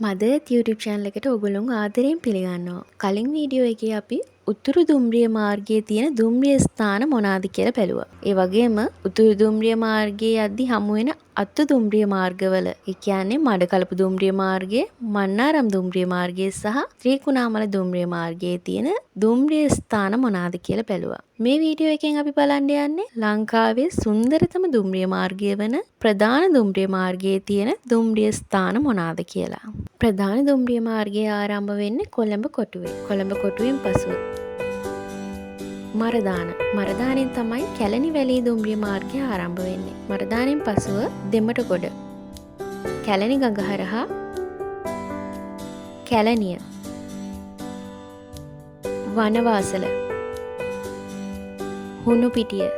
මදර්ත් YouTube channel එකට ඔයගොල්ලෝ ආදරයෙන් පිළිගන්නවා. කලින් වීඩියෝ එකේ අපි උතුරු දුම්රිය මාර්ගයේ තියෙන දුම්රිය ස්ථාන මොනවාද කියලා බැලුවා. ඒ වගේම උතුරු දුම්රිය මාර්ගයේ යද්දි හමු වෙන අතු දුම්රිය මාර්ගවල, ඒ කියන්නේ මඩකලපු දුම්රිය මාර්ගයේ, මන්නාරම් දුම්රිය මාර්ගයේ සහ ත්‍රිකුණාමල දුම්රිය මාර්ගයේ තියෙන දුම්රිය ස්ථාන මොනවාද කියලා බැලුවා. මේ වීඩියෝ එකෙන් අපි බලන්න යන්නේ ලංකාවේ සුන්දරතම දුම්රිය මාර්ගය වන ප්‍රධාන දුම්රිය මාර්ගයේ තියෙන දුම්රිය ස්ථාන මොනවාද කියලා. ප්‍රධාන දුම්රිය මාර්ගය ආරම්භ වෙන්නේ කොළඹ කොටුවේ. කොළඹ කොටුවෙන් පසුව මරදානෙන් තමයි කැලණි වැලී දුම්රිය මාර්ගය ආරම්භ වෙන්නේ. මරදානෙන් පසුව දෙමටගොඩ, කැලණි ගඟ හරහා කැලණිය, වනවාසල, හුණුපිටිය,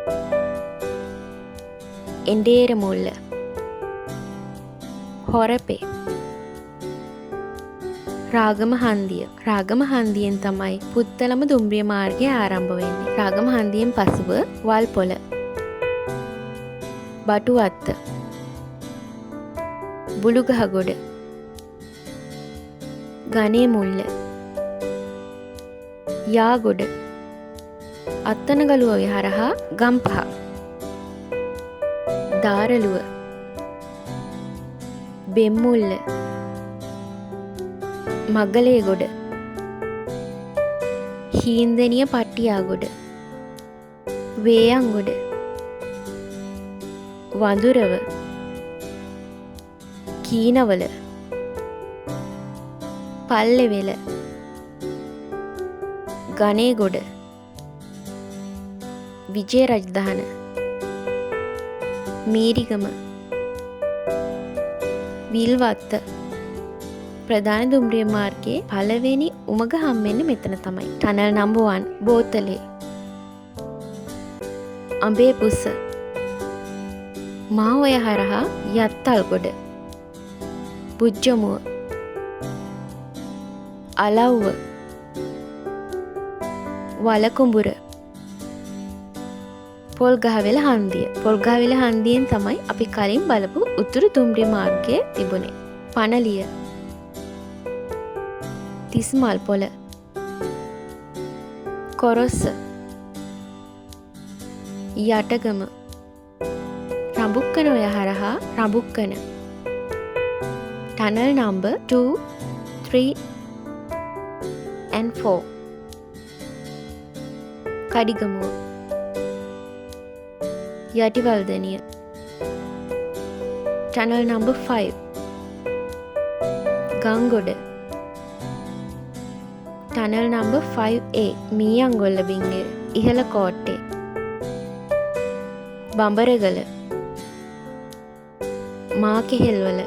එඬේර මුල්ල, හොරපේ, රාගම හන්දියෙන් තමයි පුත්තලම දුම්රිය මාර්ගය ආරම්භ වෙන්නේ. රාගම හන්දියෙන් පසුව වල්පොල, බටුවත්ත, බුළුගහගොඩ, ගනේ මුල්ල, යාගොඩ, අත්තනගලුව හරහා ගම්පහ, දාරළුව, බෙම්මුල්ල, මගලේගොඩ, හීන්දනිය පට්ටියාගොඩ, වේයන්ගොඩ, වඳුරව, කීනවල, පල්ලෙවෙල, ගනේගොඩ, විජය රජධාන, මීරිගම, විල්වත්ත. ප්‍රධාන දුම්රිය මාර්ගයේ පළවෙනි උමග හම්බෙන්නේ මෙතන තමයි. ටනල් නම්බර් 1 බෝතලේ, අඹේපුස්ස, මාඔය හරහා යත්තල්ගොඩ, පුජ්ජමුව, අලව්ව, වලකුඹුර, පොල්ගහවෙල හන්දිය. පොල්ගහවෙල හන්දියෙන් තමයි අපි කලින් බලපු උතුරු දුම්රිය මාර්ගයේ තිබුණේ. පනලිය, තිස්මල්පොල, කොරොස්ස, යටගම, රඹුක්කන ඔය හරහා Rambukkana. Tunnel number 2, 3 and 4. Kadigamuwa, Yatiwaldeniya. Tunnel number 5 Gangoda. Tunnel number 5A Meeyangolla Bingera Ihala Kotte, Bambaragala, Makehelwala.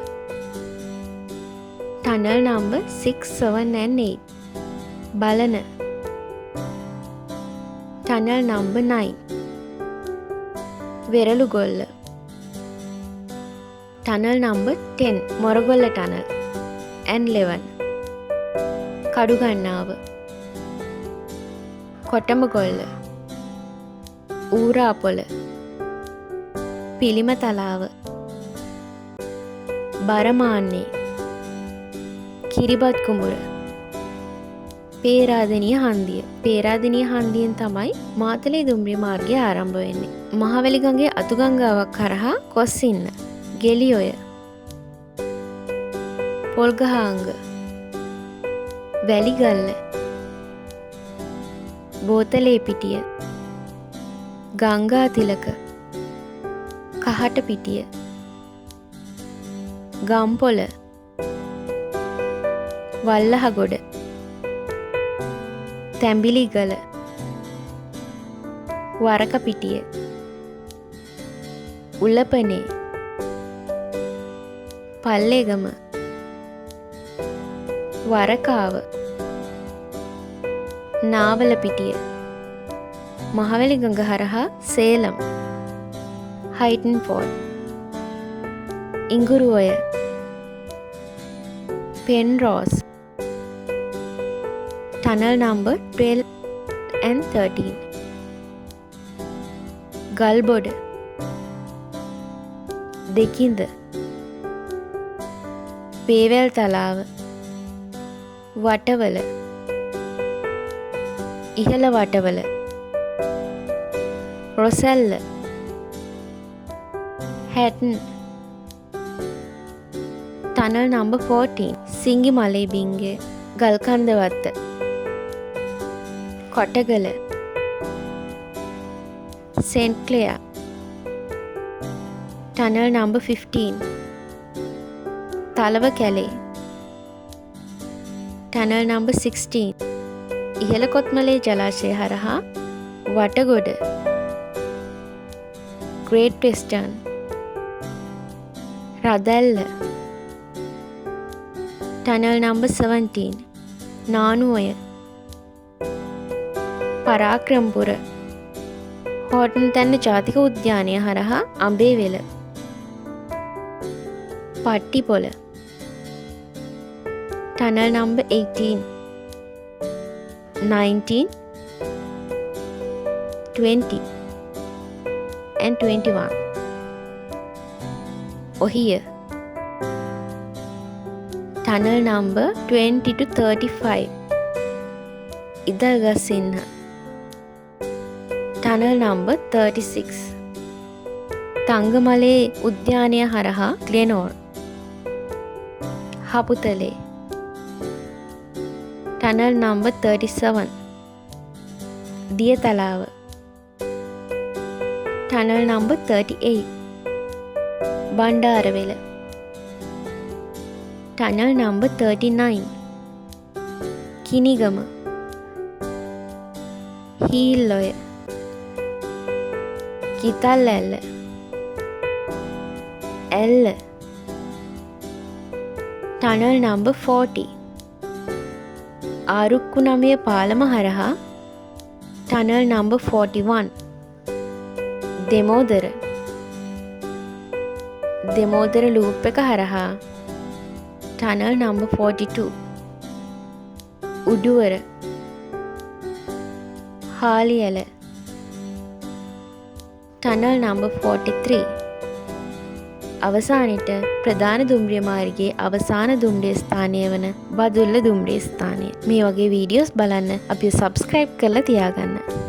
Tunnel number 6, 7 and 8 Balana. Tunnel number 9 Veralugolla. Tunnel number 10 Moragolla tunnel and 11 Kadugannawa, Kotambagolla, Urapola, Pilimathalawa, Baramanne, Kiribath Kumbura, Peradeniya හන්දිය. පේරාදෙණිය හන්දියෙන් තමයි මාතලේ දුම්රිය මාර්ගය ආරම්භ වෙන්නේ. මහවැලි ගඟේ අතුගංගාවක් කරහා කොස්සින්න, ගෙලිඔය, පොල්ගහාංග, වැලිගල්ල, බෝතලේපිටිය, ගංගාතිලක, කහටපිටිය, ගම්පොල, වල්ලහගොඩ, තැඹිලිගල, වරකපිටිය, උලපනේ, පල්ලේගම, වරකාව, නාවලපිටිය, මහවැලි ගඟ හරහා සේලම්, හයිටන් Ford, ඉඟුරුඔය, පෙන්රෝස්. Tunnel number 12 and 13 Galboda, දෙකින්ද, පේවැල් තලාව, වටවල, ඉහළ වටවල, රොසැල්ල, හැටන්, tunnel number 14, සිංගි මලේ බිංගේ, ගල්කන්දවත්ත, Kotagala, St. Clair, tunnel number 15, තලව කැලේ, tunnel number 16, ඉහළ කොත්මලේ ජලාශය හරහා Watagoda, Great Western, Radella, tunnel number 17, Nanuoya, Parakrampura, Horton තැන්න ජාතික උද්‍යානය හරහා අඹේවෙල, පට්ටිපොල, tunnel number 18, 19, 20 and 21, Ohiya, tunnel number 20 to 35, ඉදල්ගස්සින්හ, tunnel number 36, තංගමලේ උද්‍යානය හරහා ග්ලෙනෝර්, හපුතලේ, tunnel number 37, දියතලාව, tunnel number 38, Bandarawela, tunnel number 39, කිනිගම, හීල්ලොය, කිතල් ඇල්ල, ඇල්ල, tunnel number 40, ආරුක්කු නමය පාලම හරහා tunnel number 41, දෙමෝදර, දෙමෝදර ලූප් එක හරහා tunnel number 42, උඩුවර, Haliela, tunnel number 43, අවසානෙට ප්‍රධාන දුම්රිය මාර්ගයේ අවසාන දුම්රිය ස්ථානය වන බදුල්ල දුම්රිය ස්ථානය. මේ වගේ වීඩියෝස් බලන්න අපිව සබ්ස්ක්‍රයිබ් කරලා තියාගන්න.